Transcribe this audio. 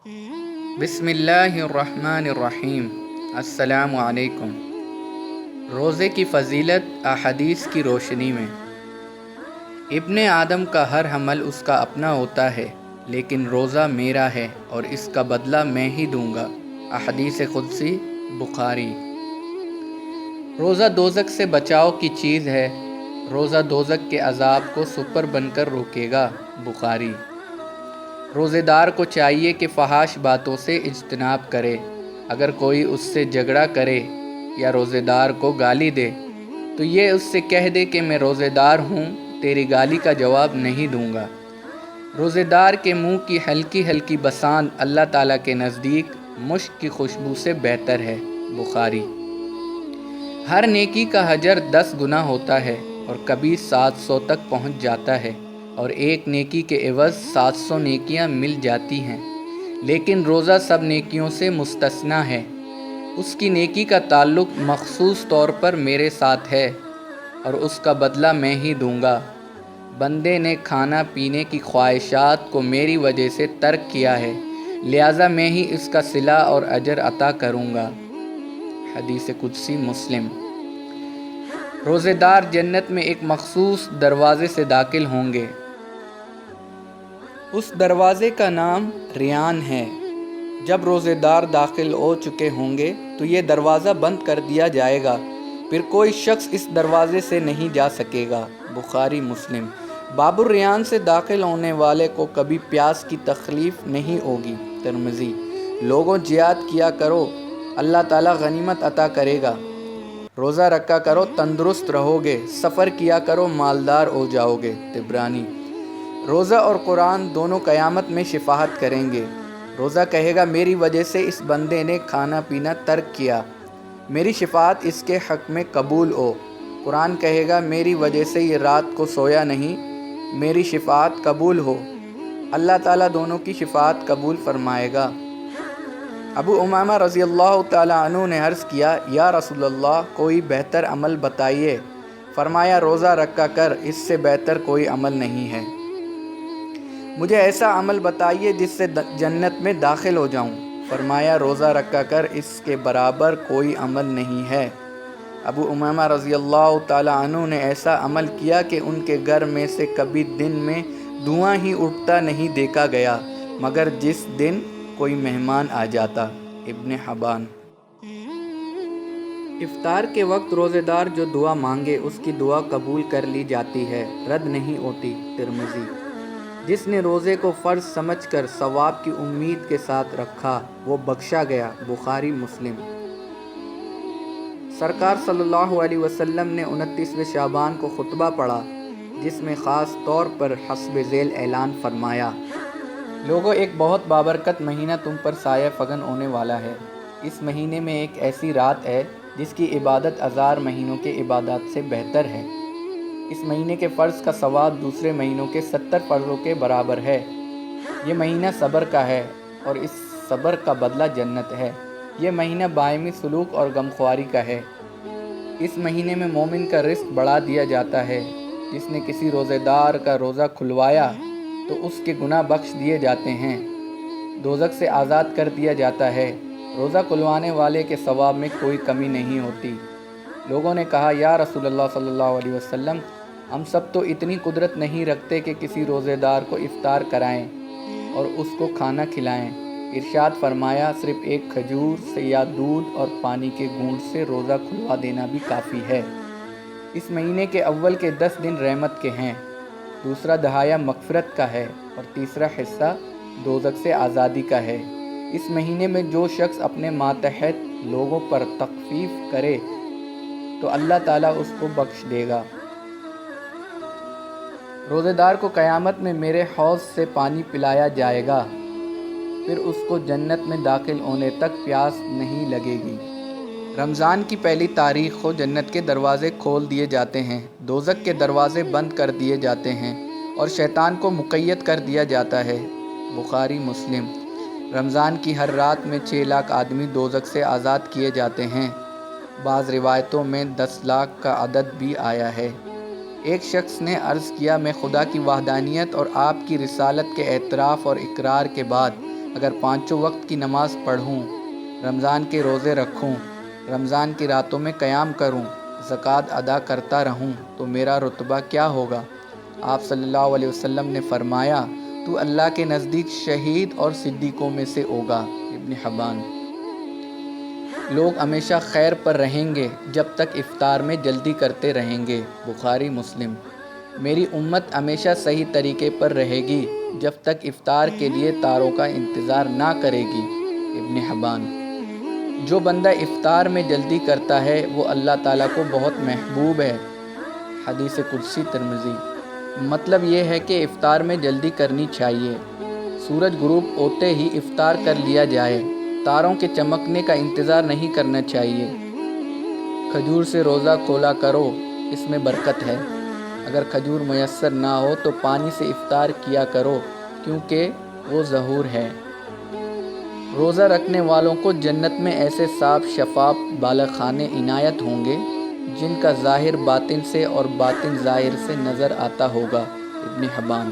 بسم اللہ الرحمن الرحیم۔ السلام علیکم۔ روزے کی فضیلت احادیث کی روشنی میں۔ ابن آدم کا ہر عمل اس کا اپنا ہوتا ہے، لیکن روزہ میرا ہے اور اس کا بدلہ میں ہی دوں گا۔ احادیث قدسی، بخاری۔ روزہ دوزخ سے بچاؤ کی چیز ہے۔ روزہ دوزخ کے عذاب کو سپر بن کر روکے گا۔ بخاری۔ روزے دار کو چاہیے کہ فحش باتوں سے اجتناب کرے۔ اگر کوئی اس سے جھگڑا کرے یا روزے دار کو گالی دے تو یہ اس سے کہہ دے کہ میں روزے دار ہوں، تیری گالی کا جواب نہیں دوں گا۔ روزے دار کے منہ کی ہلکی ہلکی بساند اللہ تعالیٰ کے نزدیک مشک کی خوشبو سے بہتر ہے۔ بخاری۔ ہر نیکی کا اجر 10 گنا ہوتا ہے اور کبھی 700 تک پہنچ جاتا ہے، اور ایک نیکی کے عوض 700 نیکیاں مل جاتی ہیں، لیکن روزہ سب نیکیوں سے مستثنیٰ ہے۔ اس کی نیکی کا تعلق مخصوص طور پر میرے ساتھ ہے اور اس کا بدلہ میں ہی دوں گا۔ بندے نے کھانا پینے کی خواہشات کو میری وجہ سے ترک کیا ہے، لہٰذا میں ہی اس کا صلہ اور اجر عطا کروں گا۔ حدیث قدسی، مسلم۔ روزے دار جنت میں ایک مخصوص دروازے سے داخل ہوں گے۔ اس دروازے کا نام ریان ہے۔ جب روزے دار داخل ہو چکے ہوں گے تو یہ دروازہ بند کر دیا جائے گا، پھر کوئی شخص اس دروازے سے نہیں جا سکے گا۔ بخاری، مسلم۔ باب الریان سے داخل ہونے والے کو کبھی پیاس کی تکلیف نہیں ہوگی۔ ترمذی۔ لوگوں، جہاد کیا کرو، اللہ تعالیٰ غنیمت عطا کرے گا۔ روزہ رکھا کرو، تندرست رہو گے۔ سفر کیا کرو، مالدار ہو جاؤ گے۔ طبرانی۔ روزہ اور قرآن دونوں قیامت میں شفاعت کریں گے۔ روزہ کہے گا میری وجہ سے اس بندے نے کھانا پینا ترک کیا، میری شفاعت اس کے حق میں قبول ہو۔ قرآن کہے گا میری وجہ سے یہ رات کو سویا نہیں، میری شفاعت قبول ہو۔ اللہ تعالیٰ دونوں کی شفاعت قبول فرمائے گا۔ ابو امامہ رضی اللہ تعالیٰ عنہ نے عرض کیا، یا رسول اللہ، کوئی بہتر عمل بتائیے۔ فرمایا، روزہ رکھا کر، اس سے بہتر کوئی عمل نہیں ہے۔ مجھے ایسا عمل بتائیے جس سے جنت میں داخل ہو جاؤں۔ فرمایا، روزہ رکھا کر، اس کے برابر کوئی عمل نہیں ہے۔ ابو امامہ رضی اللہ تعالیٰ عنہ نے ایسا عمل کیا کہ ان کے گھر میں سے کبھی دن میں دھواں ہی اٹھتا نہیں دیکھا گیا، مگر جس دن کوئی مہمان آ جاتا۔ ابن حبان۔ افطار کے وقت روزے دار جو دعا مانگے اس کی دعا قبول کر لی جاتی ہے، رد نہیں ہوتی۔ ترمذی۔ جس نے روزے کو فرض سمجھ کر ثواب کی امید کے ساتھ رکھا وہ بخشا گیا۔ بخاری، مسلم۔ سرکار صلی اللہ علیہ وسلم نے 29 شعبان کو خطبہ پڑھا، جس میں خاص طور پر حسب ذیل اعلان فرمایا، لوگوں، ایک بہت بابرکت مہینہ تم پر سایہ فگن ہونے والا ہے۔ اس مہینے میں ایک ایسی رات ہے جس کی عبادت 1000 مہینوں کے عبادات سے بہتر ہے۔ اس مہینے کے فرض کا ثواب دوسرے مہینوں کے 70 فرضوں کے برابر ہے۔ یہ مہینہ صبر کا ہے اور اس صبر کا بدلہ جنت ہے۔ یہ مہینہ باہمی سلوک اور غمخواری کا ہے۔ اس مہینے میں مومن کا رزق بڑھا دیا جاتا ہے۔ جس نے کسی روزے دار کا روزہ کھلوایا تو اس کے گناہ بخش دیے جاتے ہیں، دوزخ سے آزاد کر دیا جاتا ہے۔ روزہ کھلوانے والے کے ثواب میں کوئی کمی نہیں ہوتی۔ لوگوں نے کہا، یا رسول اللہ صلی اللہ علیہ وسلم، ہم سب تو اتنی قدرت نہیں رکھتے کہ کسی روزے دار کو افطار کرائیں اور اس کو کھانا کھلائیں۔ ارشاد فرمایا، صرف ایک کھجور سے یا دودھ اور پانی کے گھونٹ سے روزہ کھلوا دینا بھی کافی ہے۔ اس مہینے کے اول کے 10 دن رحمت کے ہیں، دوسرا دہایا مغفرت کا ہے اور تیسرا حصہ دوزخ سے آزادی کا ہے۔ اس مہینے میں جو شخص اپنے ماتحت لوگوں پر تخفیف کرے تو اللہ تعالیٰ اس کو بخش دے گا۔ روزے دار کو قیامت میں میرے حوض سے پانی پلایا جائے گا، پھر اس کو جنت میں داخل ہونے تک پیاس نہیں لگے گی۔ رمضان کی پہلی تاریخ کو جنت کے دروازے کھول دیے جاتے ہیں، دوزخ کے دروازے بند کر دیے جاتے ہیں اور شیطان کو مقید کر دیا جاتا ہے۔ بخاری، مسلم۔ رمضان کی ہر رات میں 6 لاکھ آدمی دوزخ سے آزاد کیے جاتے ہیں۔ بعض روایتوں میں 10 لاکھ کا عدد بھی آیا ہے۔ ایک شخص نے عرض کیا، میں خدا کی وحدانیت اور آپ کی رسالت کے اعتراف اور اقرار کے بعد اگر پانچوں وقت کی نماز پڑھوں، رمضان کے روزے رکھوں، رمضان کی راتوں میں قیام کروں، زکوٰۃ ادا کرتا رہوں تو میرا رتبہ کیا ہوگا؟ آپ صلی اللہ علیہ وسلم نے فرمایا، تو اللہ کے نزدیک شہید اور صدیقوں میں سے ہوگا۔ ابن حبان۔ لوگ ہمیشہ خیر پر رہیں گے جب تک افطار میں جلدی کرتے رہیں گے۔ بخاری مسلم۔ میری امت ہمیشہ صحیح طریقے پر رہے گی جب تک افطار کے لیے تاروں کا انتظار نہ کرے گی۔ ابن حبان۔ جو بندہ افطار میں جلدی کرتا ہے وہ اللہ تعالیٰ کو بہت محبوب ہے۔ حدیث قدسی ترمذی۔ مطلب یہ ہے کہ افطار میں جلدی کرنی چاہیے۔ سورج غروب ہوتے ہی افطار کر لیا جائے۔ تاروں کے چمکنے کا انتظار نہیں کرنا چاہیے۔ کھجور سے روزہ کھولا کرو، اس میں برکت ہے۔ اگر کھجور میسر نہ ہو تو پانی سے افطار کیا کرو کیونکہ وہ ظہور ہے۔ روزہ رکھنے والوں کو جنت میں ایسے صاف شفاف بالخانے عنایت ہوں گے جن کا ظاہر باطن سے اور باطن ظاہر سے نظر آتا ہوگا۔ ابن حبان۔